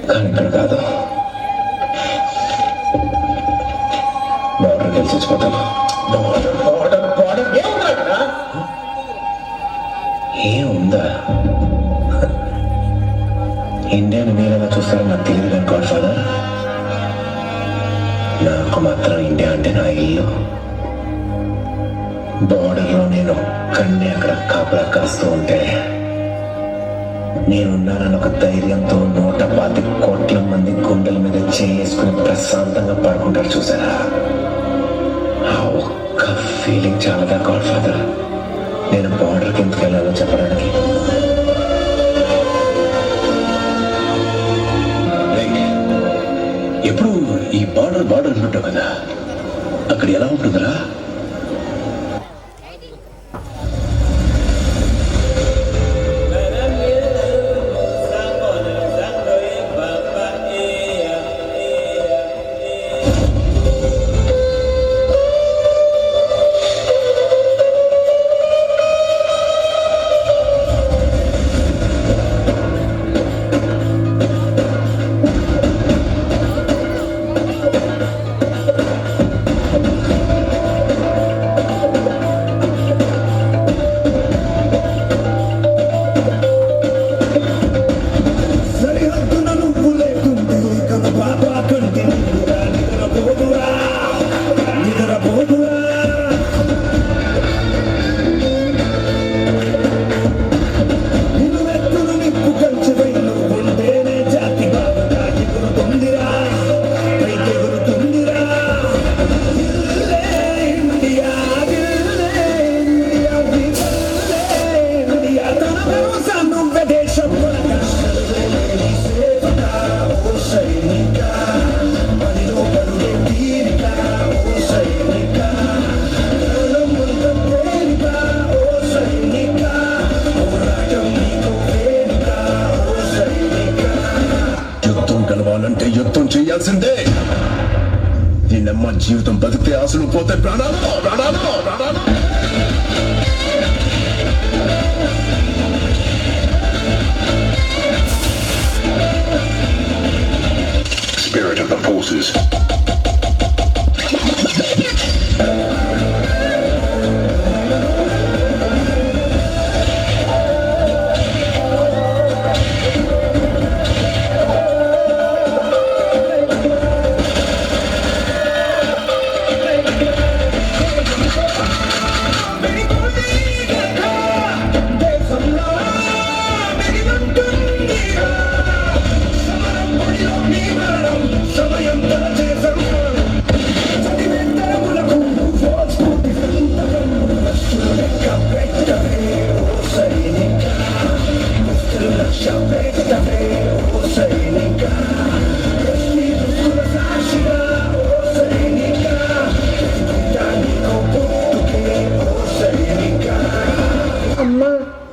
కానీ ఇక్కడ కాదు. బార్డర్ కలిసి చచ్చిపోతాను. ఏముందా? ఇండియాని మీరెలా చూస్తారో నాకు తెలియదు కానీ గాడ్ ఫాదర్, నాకు మాత్రం ఇండియా అంటే నా ఇల్లు. బార్డర్లో నేను ఒక్కడిని అక్కడ కాపలా కాస్తూ ఉంటే నేనున్నానని ఒక ధైర్యంతో 125 కోట్ల మంది గుండెల మీద చేసుకుని ప్రశాంతంగా పడుకుంటారు చూసారా? ఆ ఒక్క ఫీలింగ్ చాలదా గాడ్ ఫాదర్ నేను బార్డర్కి ఎందుకు వెళ్ళాలో చెప్పడానికి? ఎప్పుడు ఈ బార్డర్ అంటుంటావు కదా, అక్కడ ఎలా ఉంటుందిరా? అంటే యుద్ధం చేయాల్సిందే. దీనమ్మ జీవితం బతికితే ఆశలు పోతే ప్రాణాలు. Spirit of the forces.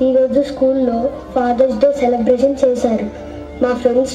ఈరోజు స్కూల్లో ఫాదర్స్ డే సెలబ్రేషన్ చేశారు. మా ఫ్రెండ్స్